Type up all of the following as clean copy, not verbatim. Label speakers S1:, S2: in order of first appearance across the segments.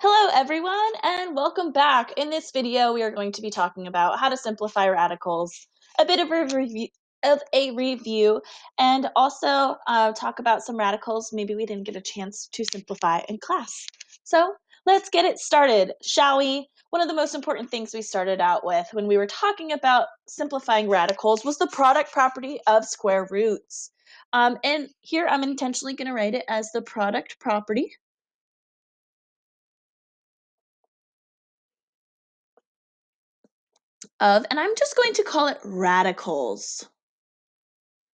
S1: Hello everyone and welcome back. In this video we are going to be talking about how to simplify radicals, a bit of a review and also talk about some radicals maybe we didn't get a chance to simplify in class. So let's get it started, shall we? One of the most important things we started out with when we were talking about simplifying radicals was the product property of square roots. And here I'm intentionally going to write it as the product property of, and I'm just going to call it radicals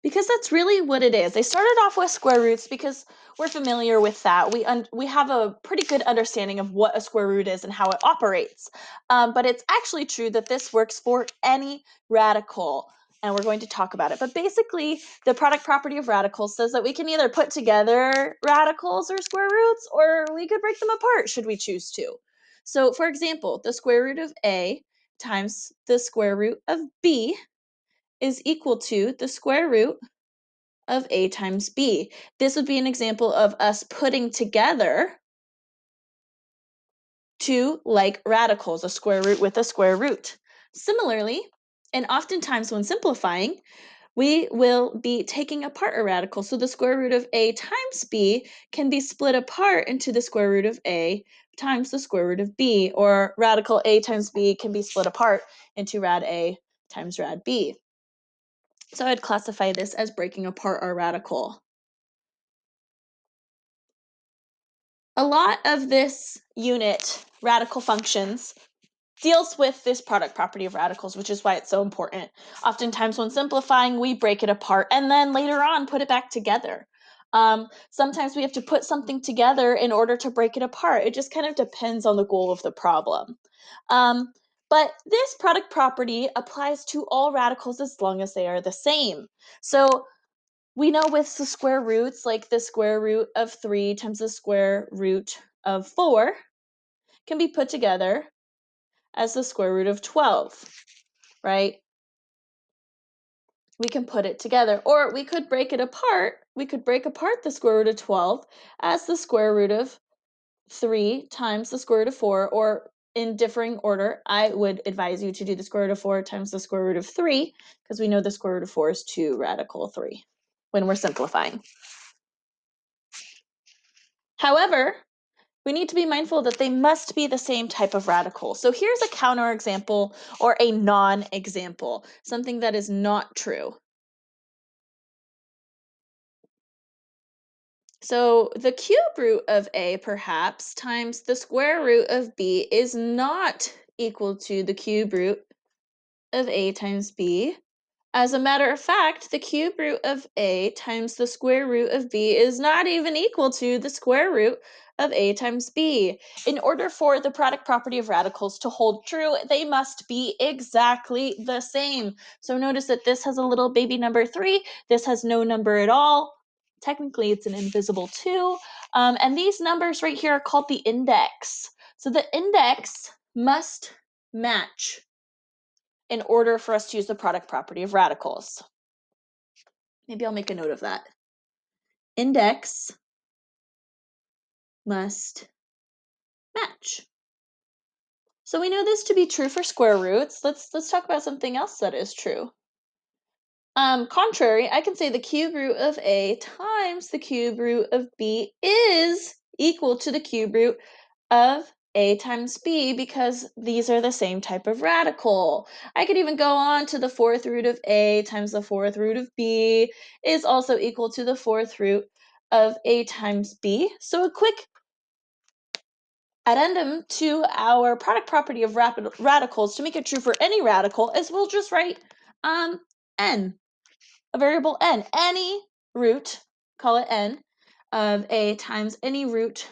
S1: because that's really what it is. They started off with square roots because we're familiar with that. We have a pretty good understanding of what a square root is and how it operates. But it's actually true that this works for any radical, and we're going to talk about it. But basically, the product property of radicals says that we can either put together radicals or square roots, or we could break them apart should we choose to. So, for example, the square root of a times the square root of b is equal to the square root of a times b. This would be an example of us putting together two like radicals, a square root with a square root. Similarly, and oftentimes when simplifying, we will be taking apart a radical. So the square root of a times b can be split apart into the square root of a times the square root of b, or radical a times b can be split apart into rad a times rad b. So I'd classify this as breaking apart our radical. A lot of this unit, radical functions, deals with this product property of radicals, which is why it's so important. Oftentimes when simplifying, we break it apart and then later on put it back together. Sometimes we have to put something together in order to break it apart. It just kind of depends on the goal of the problem. But this product property applies to all radicals as long as they are the same. So we know with the square roots, like the square root of 3 times the square root of 4 can be put together as the square root of 12, right? We can put it together, or we could break it apart. We could break apart the square root of 12 as the square root of 3 times the square root of 4, or in differing order, I would advise you to do the square root of 4 times the square root of 3, because we know the square root of 4 is 2 radical 3 when we're simplifying. However, we need to be mindful that they must be the same type of radical. So here's a counterexample or a non-example, something that is not true. So the cube root of a, perhaps, times the square root of b is not equal to the cube root of a times b. As a matter of fact, the cube root of a times the square root of b is not even equal to the square root of a times b. In order for the product property of radicals to hold true, they must be exactly the same. So notice that this has a little baby number 3, this has no number at all. Technically, it's an invisible 2. And these numbers right here are called the index. So the index must match in order for us to use the product property of radicals. Maybe I'll make a note of that. Index must match. So we know this to be true for square roots. Let's talk about something else that is true. Contrary, I can say the cube root of a times the cube root of b is equal to the cube root of a times b, because these are the same type of radical. I could even go on to the fourth root of a times the fourth root of b is also equal to the fourth root of a times b. So a quick addendum to our product property of radicals to make it true for any radical is we'll just write n, a variable n. Any root, call it n, of a times any root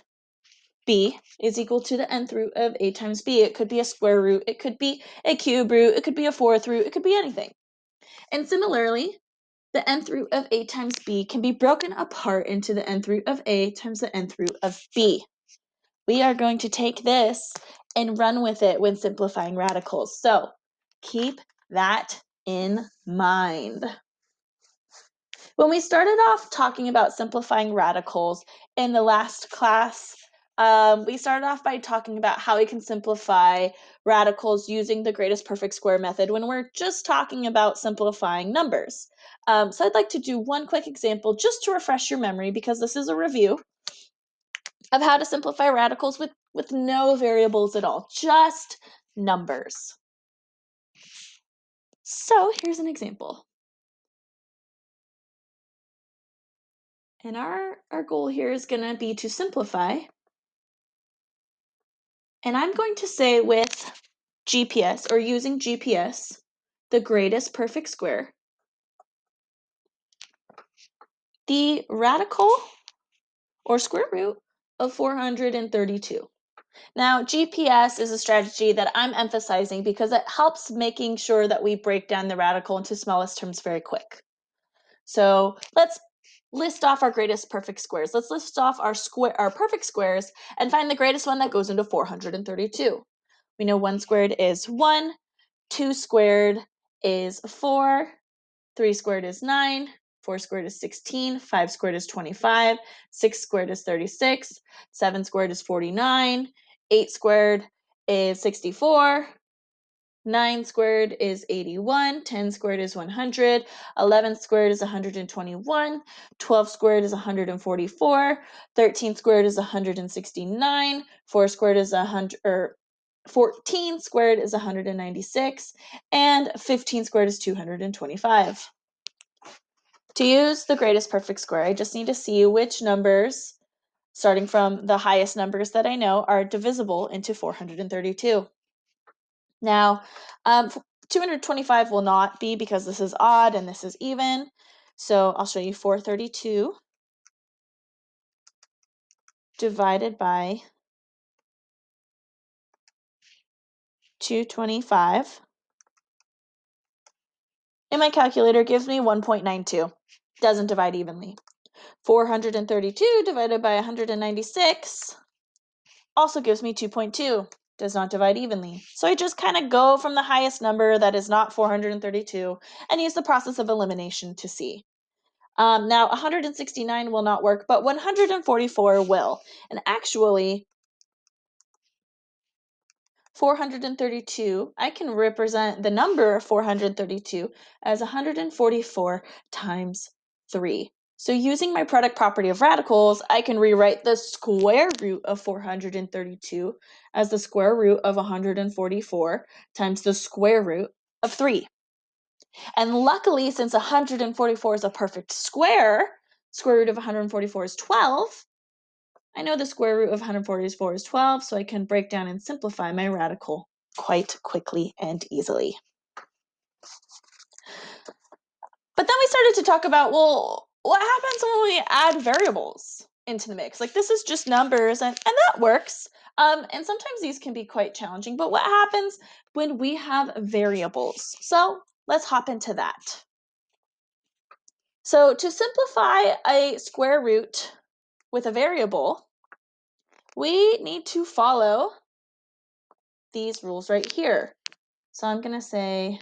S1: b is equal to the nth root of a times b. It could be a square root, it could be a cube root, it could be a fourth root, it could be anything. And similarly, the nth root of a times b can be broken apart into the nth root of a times the nth root of b. We are going to take this and run with it when simplifying radicals. So keep that in mind. When we started off talking about simplifying radicals in the last class, we started off by talking about how we can simplify radicals using the greatest perfect square method when we're just talking about simplifying numbers. So I'd like to do one quick example just to refresh your memory, because this is a review of how to simplify radicals with no variables at all, just numbers. So here's an example. And our goal here is going to be to simplify. And I'm going to say with GPS, or using GPS, the greatest perfect square, the radical or square root of 432. Now, GPS is a strategy that I'm emphasizing because it helps making sure that we break down the radical into smallest terms very quick. So let's list off our greatest perfect squares. Let's list off our perfect squares and find the greatest one that goes into 432. We know 1 squared is 1, 2 squared is 4, 3 squared is 9, 4 squared is 16, 5 squared is 25, 6 squared is 36, 7 squared is 49, 8 squared is 64, 9 squared is 81, 10 squared is 100, 11 squared is 121, 12 squared is 144, 13 squared is 169, 4 squared is 100, 14 squared is 196, and 15 squared is 225. To use the greatest perfect square, I just need to see which numbers, starting from the highest numbers that I know, are divisible into 432. Now, 225 will not be, because this is odd and this is even. So I'll show you 432 divided by 225. And my calculator gives me 1.92. Doesn't divide evenly. 432 divided by 196 also gives me 2.2. Does not divide evenly. So I just kind of go from the highest number that is not 432 and use the process of elimination to see. Now, 169 will not work, but 144 will. And actually, 432, I can represent the number 432 as 144 times 3. So using my product property of radicals, I can rewrite the square root of 432 as the square root of 144 times the square root of 3. And luckily, since 144 is a perfect square root of 144 is 12, I know the square root of 144 is 12, so I can break down and simplify my radical quite quickly and easily. But then we started to talk about, well, what happens when we add variables into the mix? Like, this is just numbers, and that works. And sometimes these can be quite challenging, but what happens when we have variables? So let's hop into that. So to simplify a square root with a variable, we need to follow these rules right here. So I'm going to say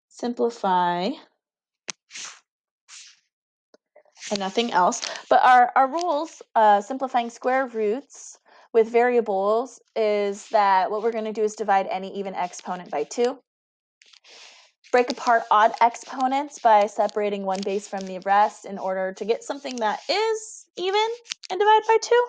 S1: simplify and nothing else. But our rules, simplifying square roots with variables, is that what we're going to do is divide any even exponent by 2. Break apart odd exponents by separating one base from the rest in order to get something that is even and divide by 2.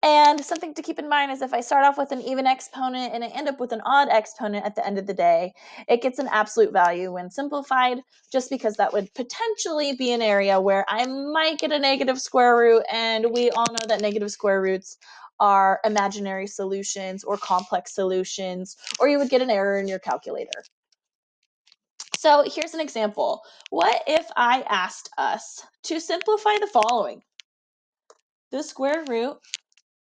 S1: And something to keep in mind is if I start off with an even exponent and I end up with an odd exponent at the end of the day, it gets an absolute value when simplified, just because that would potentially be an area where I might get a negative square root, and we all know that negative square roots are imaginary solutions or complex solutions, or you would get an error in your calculator. So here's an example. What if I asked us to simplify the following? The square root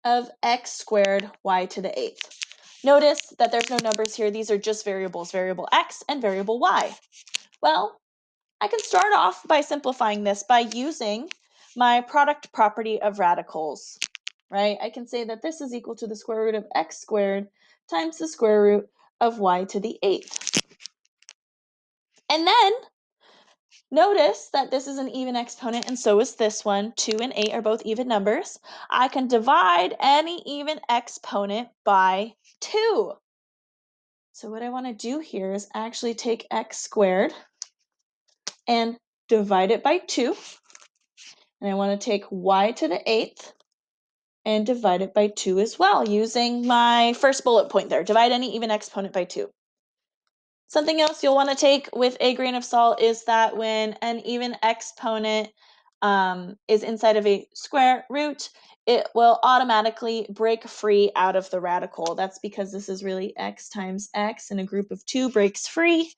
S1: of x squared y to the 8th. Notice that there's no numbers here. These are just variables, variable x and variable y. Well, I can start off by simplifying this by using my product property of radicals, right? I can say that this is equal to the square root of x squared times the square root of y to the 8th. And then Notice that this is an even exponent and so is this one. 2 and 8 are both even numbers. I can divide any even exponent by 2. So what I want to do here is actually take x squared and divide it by 2. And I want to take y to the 8th and divide it by 2 as well, using my first bullet point there. Divide any even exponent by 2. Something else you'll want to take with a grain of salt is that when an even exponent is inside of a square root, it will automatically break free out of the radical. That's because this is really x times x, and a group of 2 breaks free.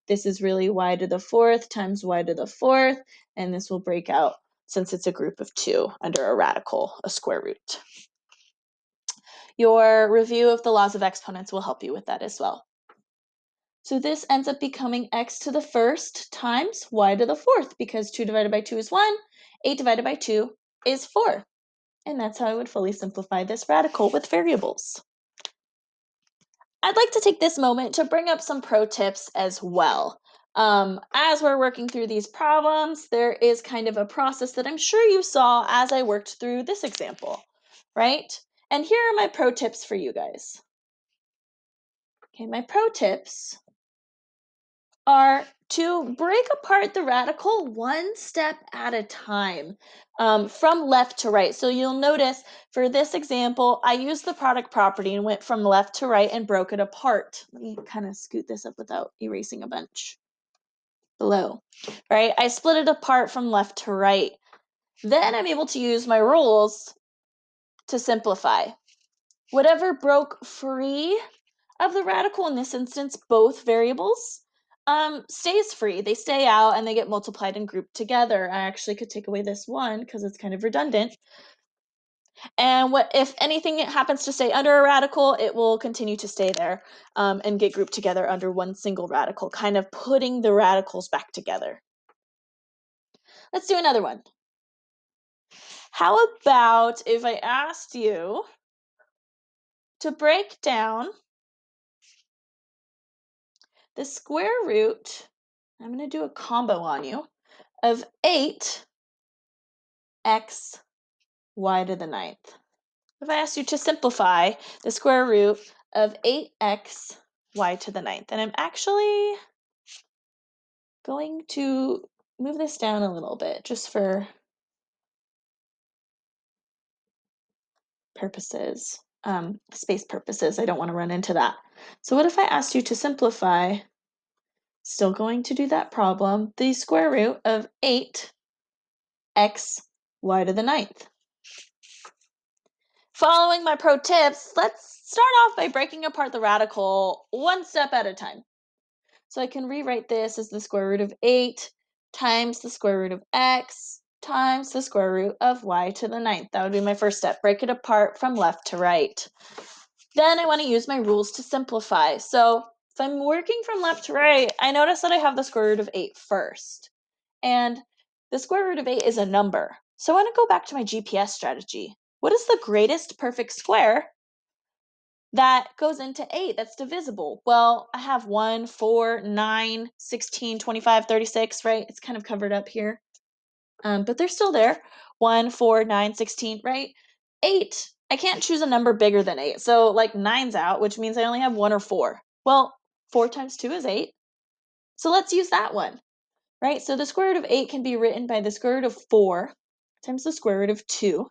S1: This is really y to the 4th times y to the 4th, and this will break out since it's a group of 2 under a radical, a square root. Your review of the laws of exponents will help you with that as well. So this ends up becoming x to the 1st times y to the 4th, because 2 divided by 2 is 1, 8 divided by 2 is 4. And that's how I would fully simplify this radical with variables. I'd like to take this moment to bring up some pro tips as well. As we're working through these problems, there is kind of a process that I'm sure you saw as I worked through this example, right? And here are my pro tips for you guys. Okay, my pro tips are to break apart the radical one step at a time, from left to right. So you'll notice for this example, I used the product property and went from left to right and broke it apart. Let me kind of scoot this up without erasing a bunch below, right? I split it apart from left to right. Then I'm able to use my rules to simplify. Whatever broke free of the radical, in this instance, both variables, stays free. They stay out and they get multiplied and grouped together. I actually could take away this one because it's kind of redundant. And what if anything happens to stay under a radical, it will continue to stay there and get grouped together under one single radical, kind of putting the radicals back together. Let's do another one. How about if I asked you to break down the square root, I'm going to do a combo on you, of 8x y to the 9th. If I asked you to simplify the square root of 8x y to the 9th, and I'm actually going to move this down a little bit just for purposes, space purposes. I don't want to run into that. So what if I asked you to simplify, still going to do that problem, the square root of 8x y to the 9th? Following my pro tips, let's start off by breaking apart the radical one step at a time. So I can rewrite this as the square root of 8 times the square root of x times the square root of y to the 9th. That would be my first step. Break it apart from left to right. Then I want to use my rules to simplify. So if I'm working from left to right, I notice that I have the square root of 8 first. And the square root of 8 is a number. So I want to go back to my GPS strategy. What is the greatest perfect square that goes into 8 that's divisible? Well, I have 1, 4, 9, 16, 25, 36, right? It's kind of covered up here, but they're still there. 1, 4, 9, 16, right? 8, I can't choose a number bigger than 8. So like 9's out, which means I only have 1 or 4. Well, 4 times 2 is 8. So let's use that one, right? So the square root of 8 can be written by the square root of 4 times the square root of 2.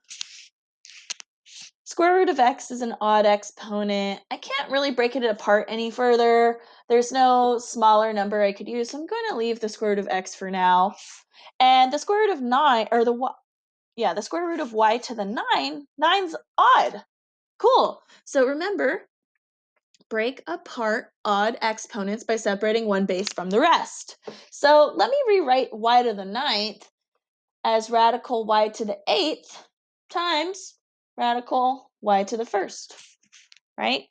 S1: Square root of x is an odd exponent. I can't really break it apart any further. There's no smaller number I could use, so I'm going to leave the square root of x for now. And the square root of 9, or the square root of y to the 9's odd. Cool. So remember, break apart odd exponents by separating one base from the rest. So let me rewrite y to the 9th as radical y to the 8th times radical y to the 1st, right?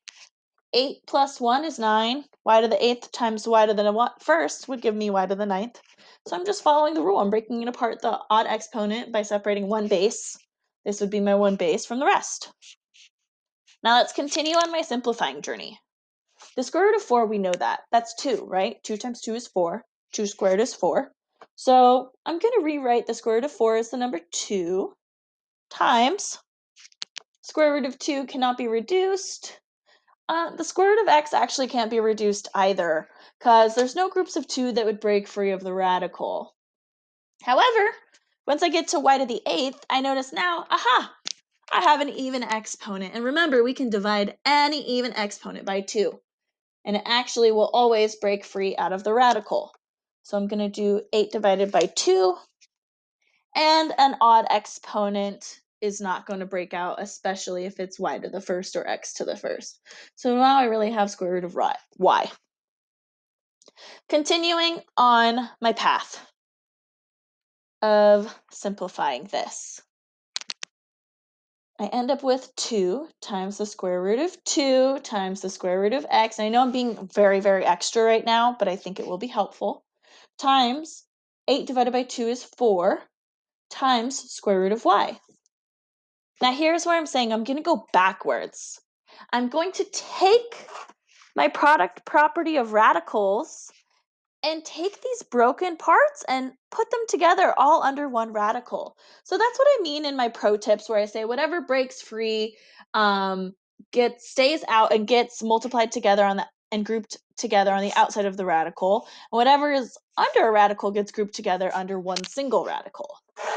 S1: 8 plus 1 is 9. Y to the 8th times y to the 1st would give me y to the 9th. So I'm just following the rule. I'm breaking it apart the odd exponent by separating one base. This would be my one base from the rest. Now let's continue on my simplifying journey. The square root of 4, we know that. That's 2, right? 2 times 2 is 4. 2 squared is 4. So I'm going to rewrite the square root of 4 as the number 2 times square root of 2 cannot be reduced. The square root of x actually can't be reduced either, because there's no groups of 2 that would break free of the radical. However, once I get to y to the 8th, I notice now, aha, I have an even exponent. And remember, we can divide any even exponent by 2. And it actually will always break free out of the radical. So I'm going to do 8 divided by 2. And an odd exponent is not going to break out, especially if it's y to the first or x to the first. So now I really have square root of y. Continuing on my path of simplifying this, I end up with 2 times the square root of 2 times the square root of x. I know I'm being very, very extra right now, but I think it will be helpful. Times 8 divided by 2 is 4 times square root of y. Now here's where I'm saying I'm going to go backwards. I'm going to take my product property of radicals and take these broken parts and put them together all under one radical. So that's what I mean in my pro tips, where I say whatever breaks free stays out and gets multiplied together and grouped together on the outside of the radical. And whatever is under a radical gets grouped together under one single radical.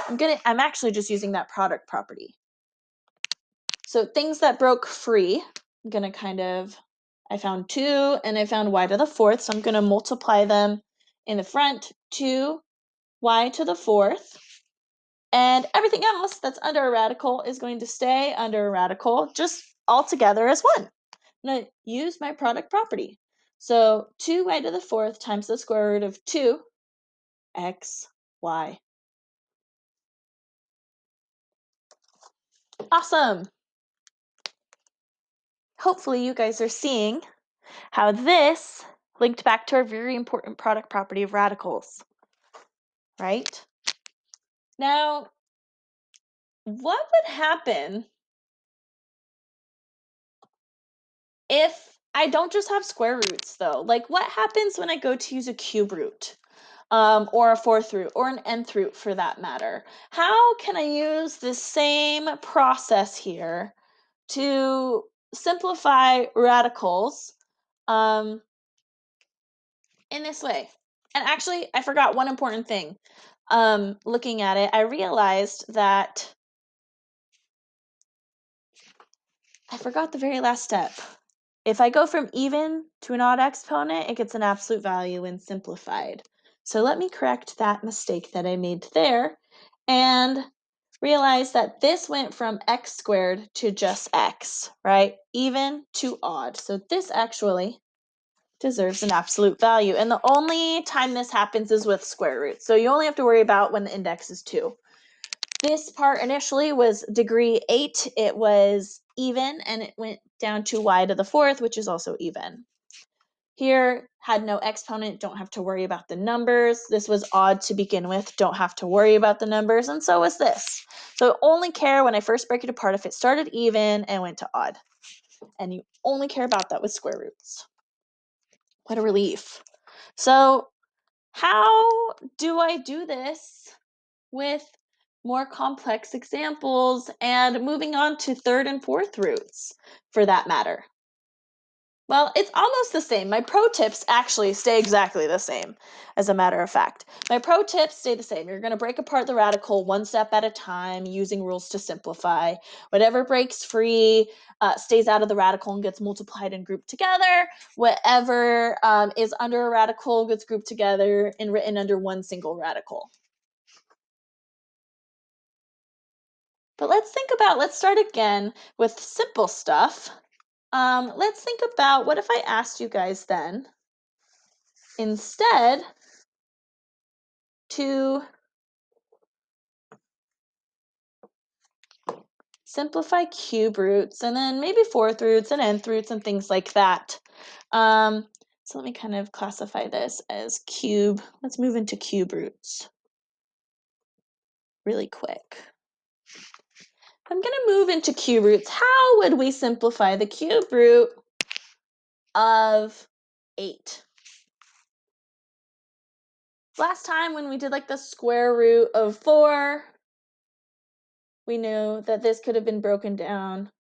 S1: I'm actually just using that product property. So things that broke free, I'm going to I found 2 and I found y to the 4th, so I'm going to multiply them in the front, 2 y to the 4th, and everything else that's under a radical is going to stay under a radical just all together as one. I'm going to use my product property. So 2y to the 4th times the square root of 2x, y. Awesome! Hopefully you guys are seeing how this linked back to our very important product property of radicals, right? Now, what would happen if I don't just have square roots, though? Like, what happens when I go to use a cube root, or a fourth root, or an nth root for that matter? How can I use this same process here to simplify radicals in this way? And actually, I forgot one important thing. Looking at it, I realized that I forgot the very last step. If I go from even to an odd exponent, it gets an absolute value when simplified. So let me correct that mistake that I made there and realize that this went from x squared to just x, right? Even to odd. So this actually deserves an absolute value. And the only time this happens is with square roots. So you only have to worry about when the index is 2. This part initially was degree 8. It was even, and it went down to y to the 4th, which is also even. Here, had no exponent, don't have to worry about the numbers. This was odd to begin with, don't have to worry about the numbers, and so was this. So only care when I first break it apart if it started even and went to odd. And you only care about that with square roots. What a relief. So how do I do this with more complex examples and moving on to third and fourth roots for that matter? Well, it's almost the same. My pro tips actually stay exactly the same, as a matter of fact. My pro tips stay the same. You're going to break apart the radical one step at a time using rules to simplify. Whatever breaks free stays out of the radical and gets multiplied and grouped together. Whatever is under a radical gets grouped together and written under one single radical. But let's start again with simple stuff. Let's think about, what if I asked you guys then, instead, to simplify cube roots and then maybe fourth roots and nth roots and things like that. So let me kind of classify this as cube. Let's move into cube roots really quick. I'm going to move into cube roots. How would we simplify the cube root of 8? last time when we did like the square root of 4, we knew that this could have been broken down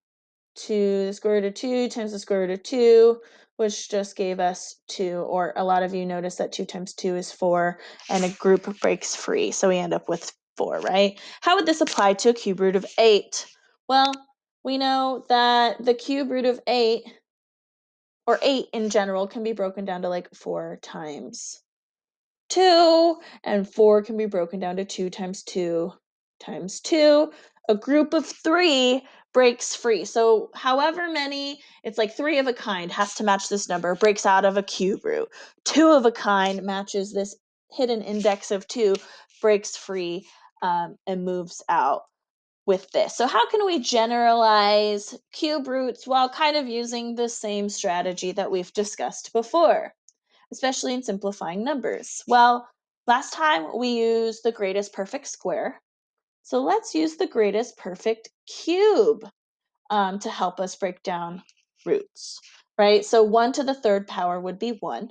S1: to the square root of 2 times the square root of 2, which just gave us 2, or a lot of you notice that 2 times 2 is 4, and a group breaks free, so we end up with 4, right? How would this apply to a cube root of 8? Well, we know that the cube root of 8, or 8 in general, can be broken down to like 4 times 2, and 4 can be broken down to 2 times 2 times 2. A group of 3 breaks free. So however many, it's like 3 of a kind has to match this number, breaks out of a cube root. 2 of a kind matches this hidden index of 2, breaks free, and moves out with this. So how can we generalize cube roots while kind of using the same strategy that we've discussed before, especially in simplifying numbers? Well, last time we used the greatest perfect square. So let's use the greatest perfect cube to help us break down roots, right? So 1 to the third power would be 1.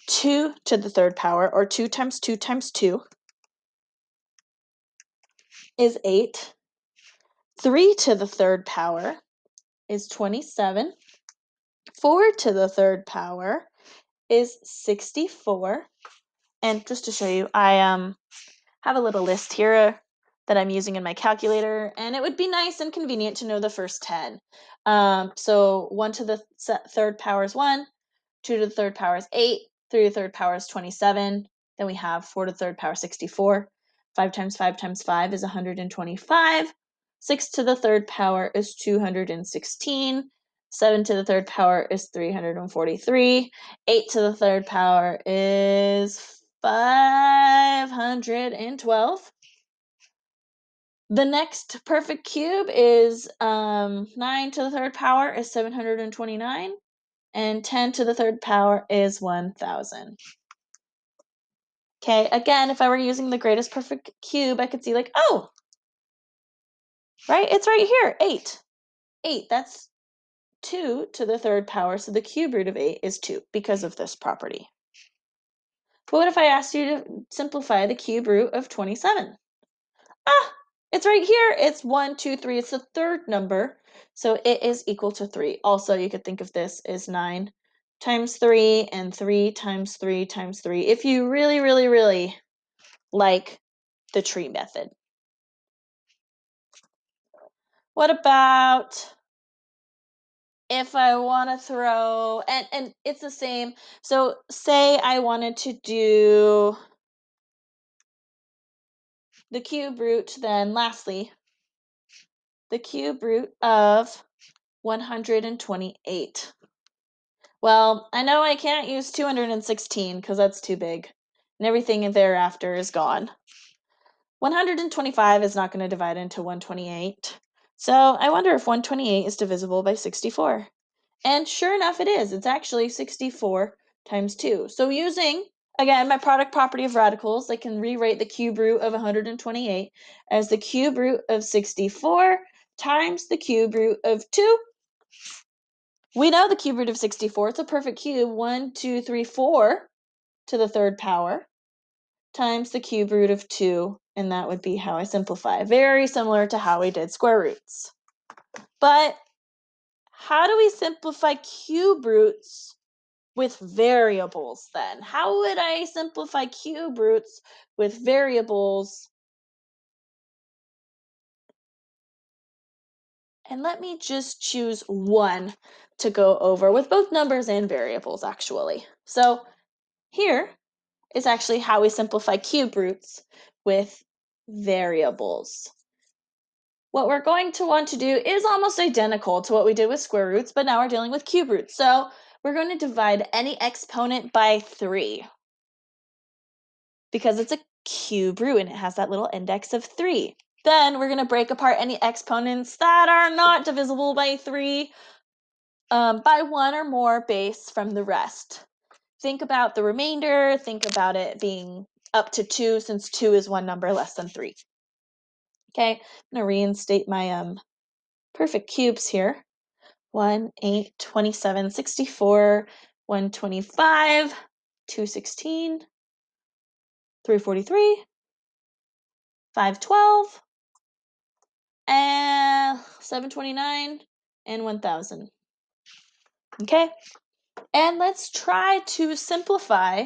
S1: 2 to the third power, or 2 times 2 times 2, is 8. 3 to the third power is 27. 4 to the third power is 64. And just to show you, I have a little list here that I'm using in my calculator, and it would be nice and convenient to know the first 10. So 1 to the third power is 1, 2 to the third power is 8, 3 to the third power is 27, then we have 4 to the third power 64, 5 times 5 times 5 is 125, 6 to the third power is 216, 7 to the third power is 343, 8 to the third power is 512. The next perfect cube is 9 to the third power is 729, and 10 to the third power is 1000. Okay, again, if I were using the greatest perfect cube, I could see like, oh, right, it's right here, 8. 8, that's 2 to the third power, so the cube root of 8 is 2 because of this property. But what if I asked you to simplify the cube root of 27? Ah, it's right here. It's 1, 2, 3. It's the third number, so it is equal to 3. Also, you could think of this as 9 times 3 and 3 times 3 times 3, if you really, really, really like the tree method. What about if I want to throw, and it's the same. So say I wanted to do the cube root, then lastly, the cube root of 128. Well, I know I can't use 216 because that's too big, and everything thereafter is gone. 125 is not going to divide into 128, so I wonder if 128 is divisible by 64. And sure enough, it is. It's actually 64 times 2. So using, again, my product property of radicals, I can rewrite the cube root of 128 as the cube root of 64 times the cube root of 2. We know the cube root of 64. It's a perfect cube. 1, 2, 3, 4 to the third power times the cube root of 2, and that would be how I simplify. Very similar to how we did square roots. But how do we simplify cube roots with variables then? How would I simplify cube roots with variables? And let me just choose one to go over with both numbers and variables, actually. So here is actually how we simplify cube roots with variables. What we're going to want to do is almost identical to what we did with square roots, but now we're dealing with cube roots. So we're going to divide any exponent by 3 because it's a cube root and it has that little index of 3. Then we're going to break apart any exponents that are not divisible by 3 by 1 or more base from the rest. Think about the remainder. Think about it being up to 2, since 2 is one number less than 3. Okay, I'm going to reinstate my perfect cubes here. 1, 8, 27, 64, 125, 216, 343, 512, and 729, and 1000. Okay? And let's try to simplify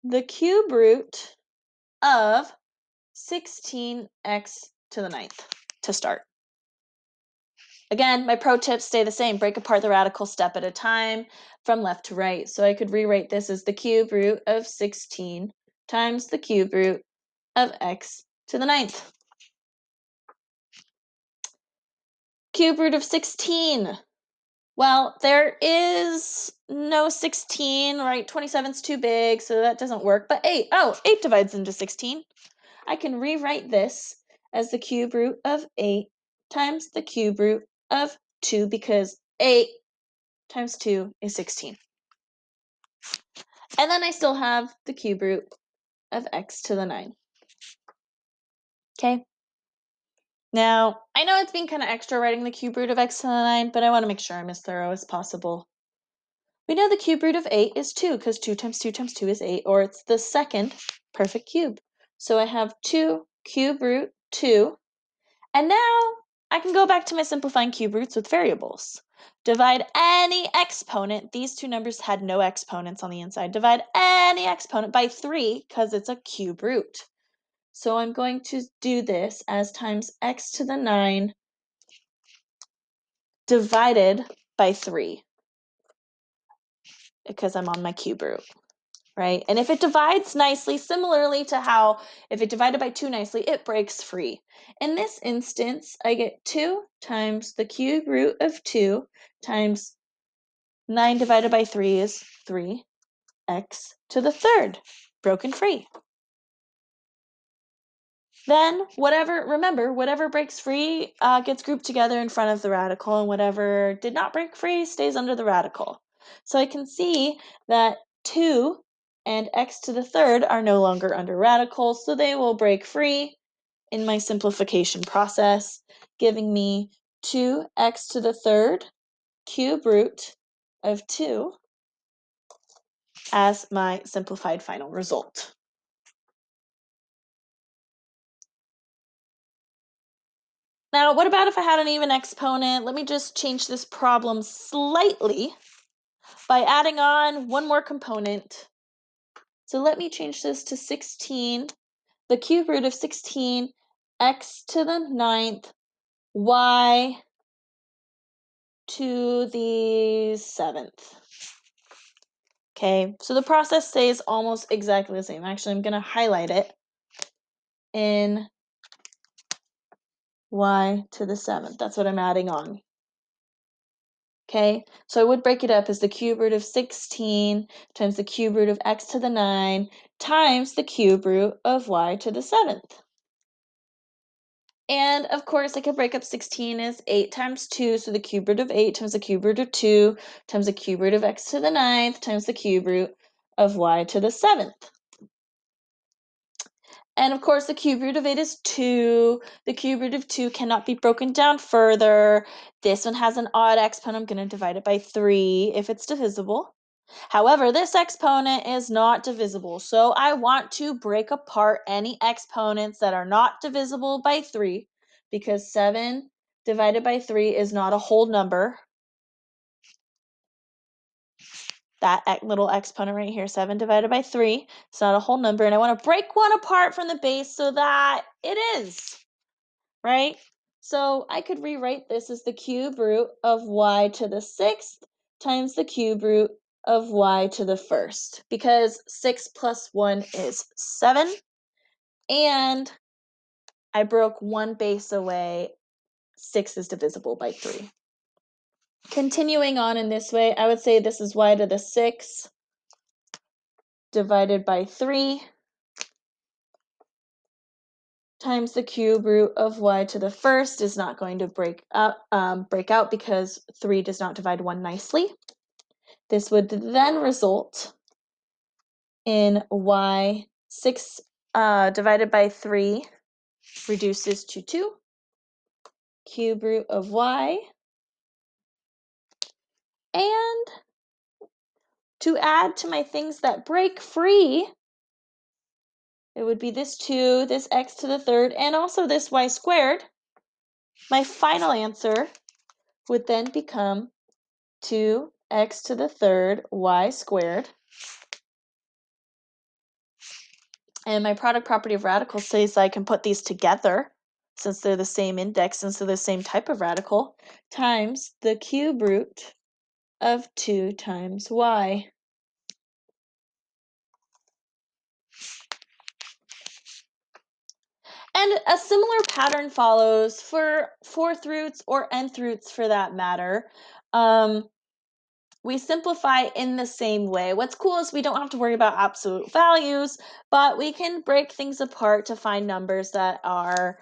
S1: the cube root of 16x to the 9th to start. Again, my pro tips stay the same. Break apart the radical step at a time from left to right. So I could rewrite this as the cube root of 16 times the cube root of x to the 9th. Cube root of 16. Well, there is no 16, right? 27's too big, so that doesn't work. But 8, 8 divides into 16. I can rewrite this as the cube root of 8 times the cube root of 2 because 8 times 2 is 16. And then I still have the cube root of x to the 9. Okay? Now, I know it's being kind of extra writing the cube root of x to the 9, but I want to make sure I'm as thorough as possible. We know the cube root of 8 is 2 because 2 times 2 times 2 is 8, or it's the second perfect cube. So I have 2 cube root 2. And now I can go back to my simplifying cube roots with variables. Divide any exponent. These two numbers had no exponents on the inside. Divide any exponent by 3 because it's a cube root. So I'm going to do this as times x to the 9 divided by 3 because I'm on my cube root, right? And if it divides nicely, similarly to how if it divided by 2 nicely, it breaks free. In this instance, I get 2 times the cube root of 2 times 9 divided by 3 is 3x to the 3rd, broken free. Then whatever breaks free gets grouped together in front of the radical, and whatever did not break free stays under the radical. So I can see that 2 and x to the 3rd are no longer under radicals, so they will break free in my simplification process, giving me 2x to the 3rd cube root of 2 as my simplified final result. Now, what about if I had an even exponent? Let me just change this problem slightly by adding on one more component. So let me change this to 16, the cube root of 16, x to the 9th, y to the 7th. Okay, so the process stays almost exactly the same. Actually, I'm going to highlight it in y to the 7th. That's what I'm adding on. Okay, so I would break it up as the cube root of 16 times the cube root of x to the 9 times the cube root of y to the 7th. And of course, I could break up 16 as 8 times 2, so the cube root of 8 times the cube root of 2 times the cube root of x to the 9th times the cube root of y to the 7th. And of course, the cube root of 8 is 2. The cube root of 2 cannot be broken down further. This one has an odd exponent. I'm going to divide it by 3 if it's divisible. However, this exponent is not divisible, so I want to break apart any exponents that are not divisible by 3 because 7 divided by 3 is not a whole number. That little exponent right here, 7 divided by 3, it's not a whole number, and I want to break one apart from the base so that it is, right? So I could rewrite this as the cube root of y to the 6th times the cube root of y to the 1st, because 6 plus 1 is 7, and I broke one base away. 6 is divisible by 3. Continuing on in this way, I would say this is y to the 6th divided by 3 times the cube root of y to the 1st is not going to break out because 3 does not divide 1 nicely. This would then result in y 6 divided by 3 reduces to 2, cube root of y, and to add to my things that break free, it would be this 2, this x to the third, and also this y squared. My final answer would then become 2x to the third y squared. And my product property of radicals says I can put these together, since they're the same index, since they're the same type of radical, times the cube root of 2 times y. And a similar pattern follows for fourth roots or nth roots for that matter. We simplify in the same way. What's cool is we don't have to worry about absolute values, but we can break things apart to find numbers that are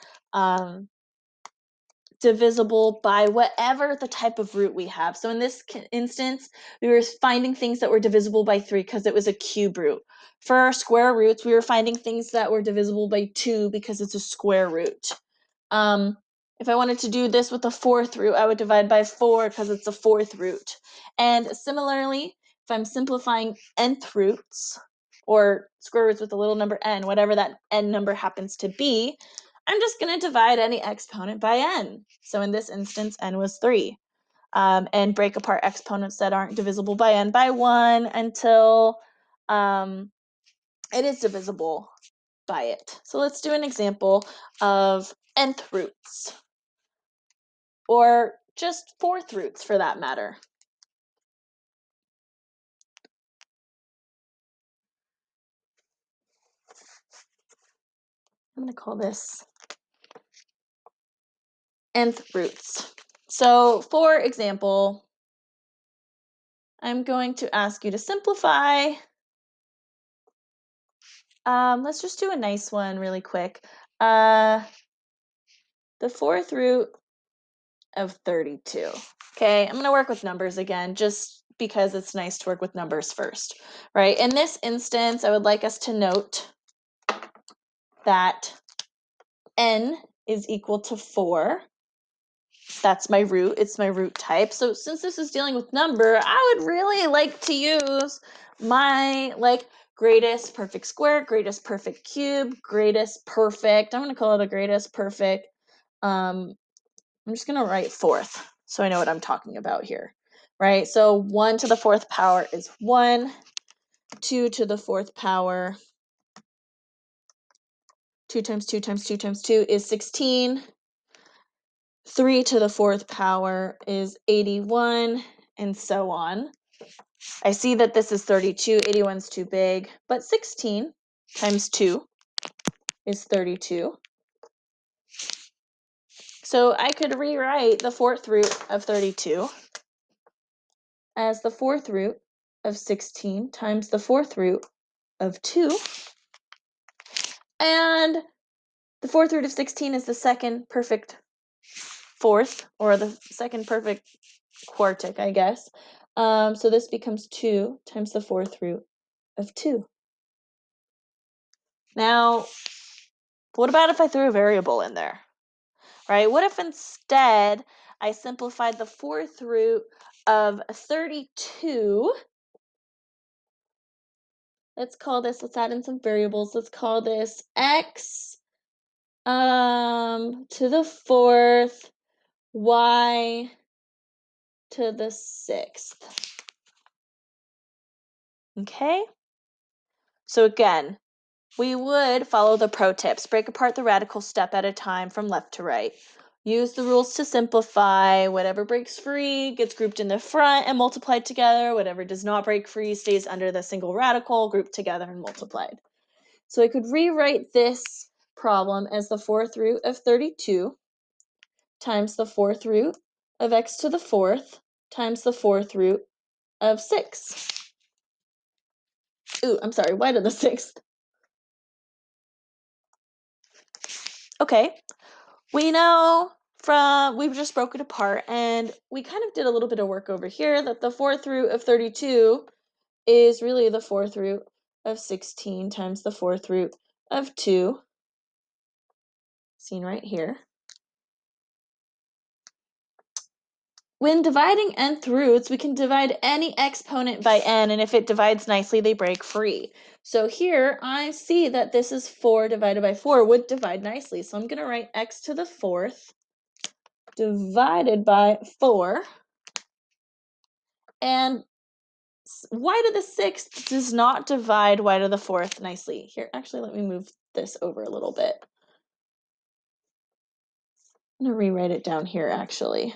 S1: divisible by whatever the type of root we have. So in this instance, we were finding things that were divisible by 3 because it was a cube root. For our square roots, we were finding things that were divisible by 2 because it's a square root. If I wanted to do this with a fourth root, I would divide by 4 because it's a fourth root. And similarly, if I'm simplifying nth roots, or square roots with a little number n, whatever that n number happens to be, I'm just going to divide any exponent by n. So in this instance, n was 3. And break apart exponents that aren't divisible by n by 1 until it is divisible by it. So let's do an example of nth roots, or just fourth roots for that matter. I'm going to call this nth roots. So for example, I'm going to ask you to simplify. Let's just do a nice one really quick. The fourth root of 32. Okay, I'm going to work with numbers again, just because it's nice to work with numbers first, right? In this instance, I would like us to note that n is equal to 4. That's my root. It's my root type. So since this is dealing with number, I would really like to use my greatest perfect square, greatest perfect cube, greatest perfect. I'm going to call it a greatest perfect. I'm just going to write fourth so I know what I'm talking about here, right? So 1 to the fourth power is 1. 2 to the fourth power, 2 times 2 times 2 times 2 is 16. 3 to the fourth power is 81, and so on. I see that this is 32, 81's too big, but 16 times 2 is 32. So I could rewrite the fourth root of 32 as the fourth root of 16 times the fourth root of 2. And the fourth root of 16 is the second perfect fourth, or the second perfect quartic, I guess. So this becomes 2 times the fourth root of 2. Now, what about if I threw a variable in there, right? What if instead I simplified the fourth root of 32? Let's add in some variables. Let's call this x to the fourth, y to the sixth. Okay? So again, we would follow the pro tips. Break apart the radical step at a time from left to right. Use the rules to simplify. Whatever breaks free gets grouped in the front and multiplied together. Whatever does not break free stays under the single radical, grouped together and multiplied. So I could rewrite this problem as the fourth root of 32 times the fourth root of x to the fourth times the fourth root of 6. Ooh, I'm sorry, y to the sixth. Okay, we know we've just broke it apart, and we kind of did a little bit of work over here that the fourth root of 32 is really the fourth root of 16 times the fourth root of 2, seen right here. when dividing nth roots, we can divide any exponent by n, and if it divides nicely, they break free. So here, I see that this is 4 divided by 4 would divide nicely. So I'm going to write x to the 4th divided by 4. And y to the 6th does not divide y to the 4th nicely. Here, actually, let me move this over a little bit. I'm going to rewrite it down here, actually.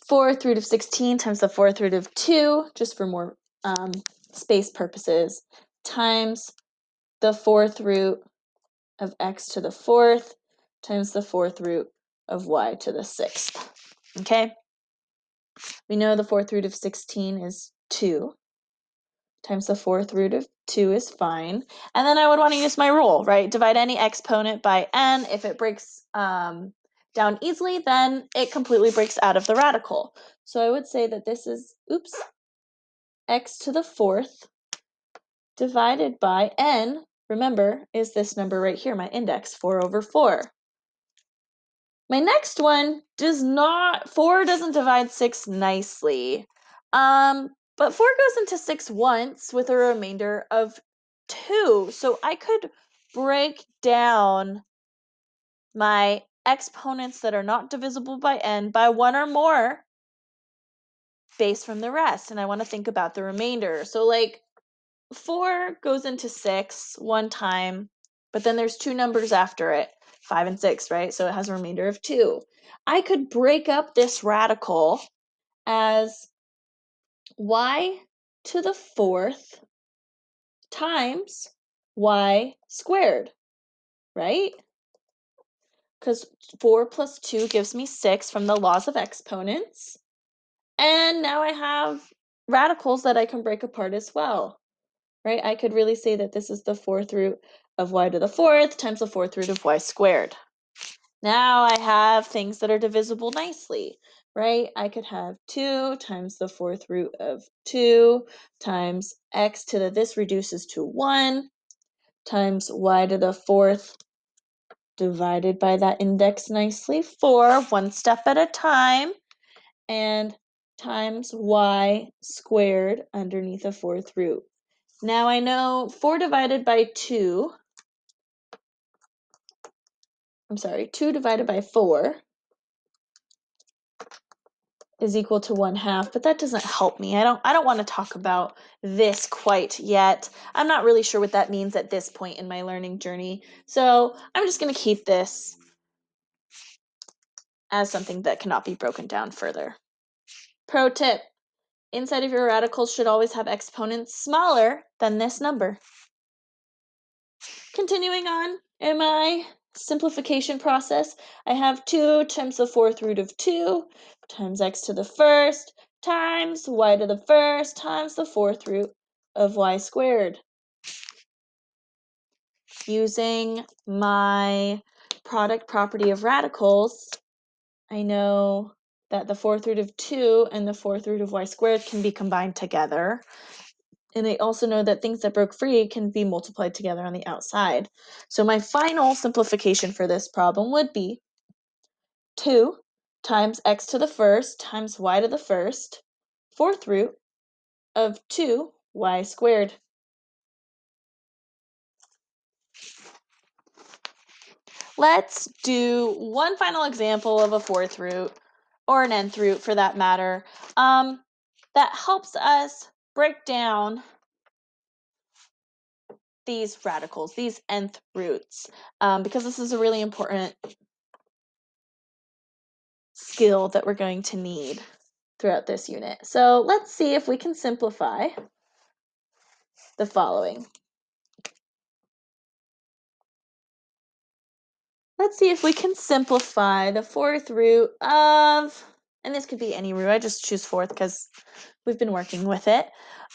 S1: 4th root of 16 times the 4th root of 2, just for more space purposes, times the 4th root of x to the 4th times the 4th root of y to the 6th. Okay? We know the 4th root of 16 is 2 times the 4th root of 2 is fine. And then I would want to use my rule, right? Divide any exponent by n. If it breaks down easily, then it completely breaks out of the radical. So I would say that this is, x to the 4th divided by n, remember, is this number right here, my index, 4 over 4. My next one does not, 4 doesn't divide 6 nicely. But 4 goes into 6 once with a remainder of 2. So I could break down my exponents that are not divisible by n by 1 or more based from the rest. And I want to think about the remainder. So like 4 goes into 6 one time, but then there's 2 numbers after it, 5 and 6, right? So it has a remainder of 2. I could break up this radical as y to the 4th times y squared, right? Because 4 plus 2 gives me 6 from the laws of exponents. And now I have radicals that I can break apart as well, right? I could really say that this is the 4th root of y to the 4th times the 4th root of y squared. Now I have things that are divisible nicely, right? I could have 2 times the 4th root of 2 times x to the, this reduces to 1, times y to the 4th divided by that index nicely, 4, one step at a time, and times y squared underneath a 4th root. Now I know 4 divided by 2, 2 divided by 4 is equal to 1/2, but that doesn't help me. I don't want to talk about this quite yet. I'm not really sure what that means at this point in my learning journey. So I'm just going to keep this as something that cannot be broken down further. Pro tip, inside of your radicals should always have exponents smaller than this number. Continuing on in my simplification process, I have 2 times the 4th root of 2 times x to the 1st times y to the 1st times the 4th root of y squared. Using my product property of radicals, I know that the 4th root of 2 and the 4th root of y squared can be combined together. And I also know that things that broke free can be multiplied together on the outside. So my final simplification for this problem would be 2 times x to the 1st times y to the 1st, 4th root of 2y squared. Let's do one final example of a 4th root, or an nth root for that matter, that helps us break down these radicals, these nth roots, because this is a really important skill that we're going to need throughout this unit. So let's see if we can simplify the following. Let's see if we can simplify the 4th root of, and this could be any root, I just choose 4th because we've been working with it,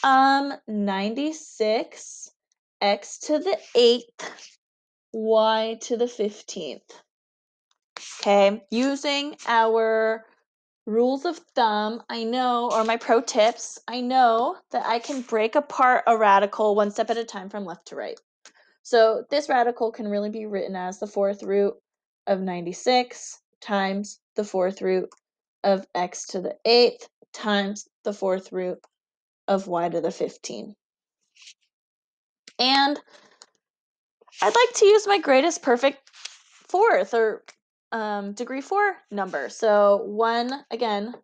S1: 96 x to the 8th y to the 15th. Okay, using our rules of thumb, I know, or my pro tips, I know that I can break apart a radical one step at a time from left to right. So this radical can really be written as the 4th root of 96 times the fourth root of x to the 8th times the fourth root of y to the 15. And I'd like to use my greatest perfect fourth, or degree 4 number. So 1, again,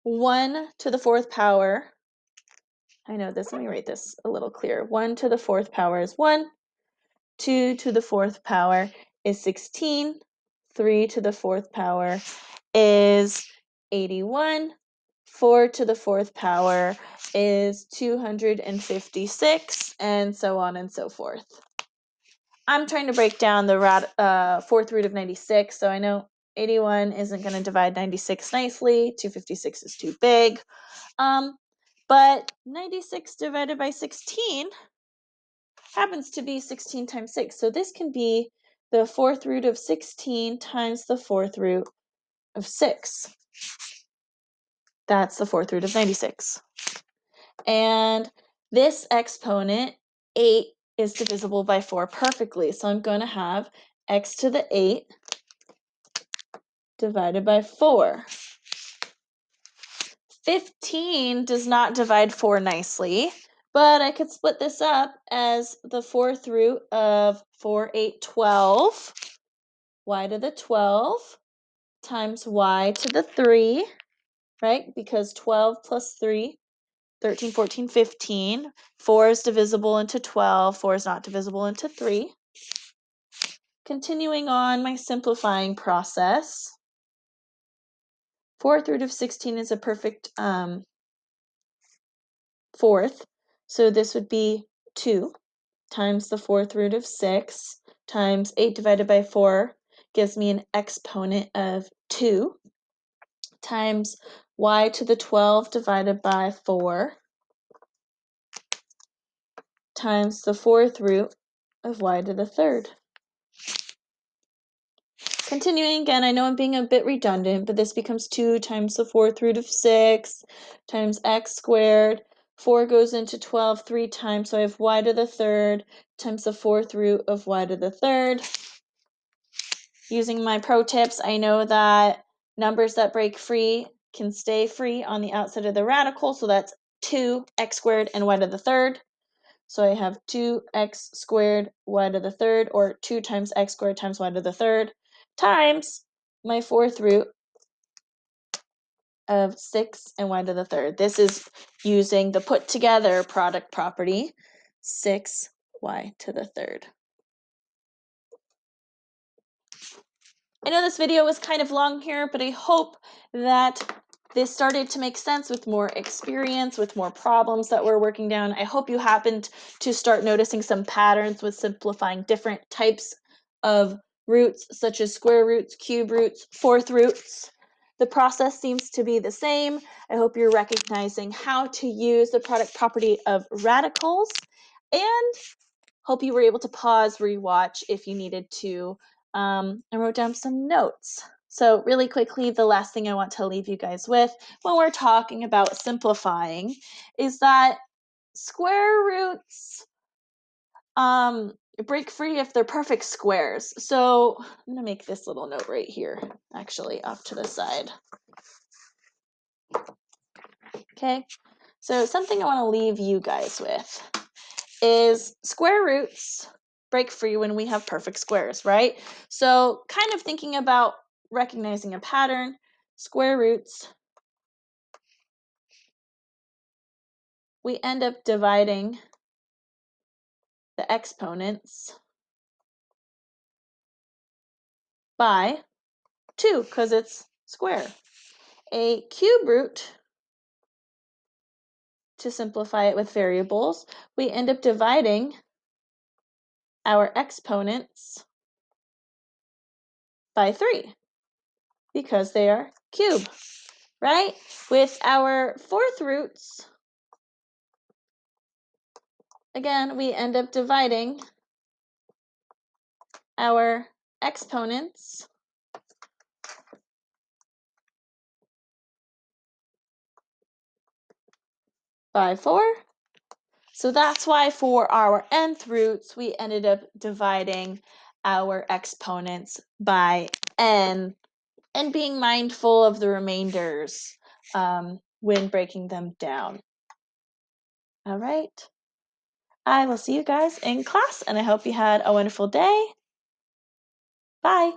S1: 1 to the 4th power. I know this, let me write this a little clearer. 1 to the 4th power is 1. 2 to the 4th power is 16. 3 to the 4th power is 81. 4 to the 4th power is 256, and so on and so forth. I'm trying to break down the fourth root of 96, so I know 81 isn't going to divide 96 nicely. 256 is too big. But 96 divided by 16 happens to be 16 times 6. So this can be the fourth root of 16 times the fourth root of 6. That's the fourth root of 96. And this exponent, 8, is divisible by 4 perfectly. So I'm going to have x to the 8 divided by 4. 15 does not divide 4 nicely, but I could split this up as the fourth root of 4, 8, 12, y to the 12 times y to the 3, right? Because 12 plus 3, 13, 14, 15. 4 is divisible into 12. 4 is not divisible into 3. Continuing on my simplifying process, fourth root of 16 is a perfect fourth. So this would be 2 times the fourth root of 6 times 8 divided by 4 gives me an exponent of 2 times y to the 12 divided by 4 times the fourth root of y to the third. Continuing again, I know I'm being a bit redundant, but this becomes 2 times the fourth root of 6 times x squared. 4 goes into 12 3 times, so I have y to the third times the fourth root of y to the third. Using my pro tips, I know that numbers that break free can stay free on the outside of the radical, so that's 2x squared and y to the third. So I have 2x squared y to the third, or 2 times x squared times y to the third, times my fourth root of 6 and y to the third. This is using the put together product property, 6y to the third. I know this video was kind of long here, but I hope that this started to make sense with more experience, with more problems that we're working down. I hope you happened to start noticing some patterns with simplifying different types of roots, such as square roots, cube roots, fourth roots. The process seems to be the same. I hope you're recognizing how to use the product property of radicals, and hope you were able to pause, rewatch if you needed to. I wrote down some notes. So really quickly, the last thing I want to leave you guys with when we're talking about simplifying is that square roots break free if they're perfect squares. So I'm going to make this little note right here, actually, off to the side. Okay, so something I want to leave you guys with is square roots break free when we have perfect squares, right? So kind of thinking about recognizing a pattern, square roots, we end up dividing the exponents by 2 because it's square. A cube root, to simplify it with variables, we end up dividing our exponents by 3 because they are cube, right? With our fourth roots, again, we end up dividing our exponents by 4. So that's why for our nth roots, we ended up dividing our exponents by n and being mindful of the remainders when breaking them down. All right. I will see you guys in class, and I hope you had a wonderful day. Bye.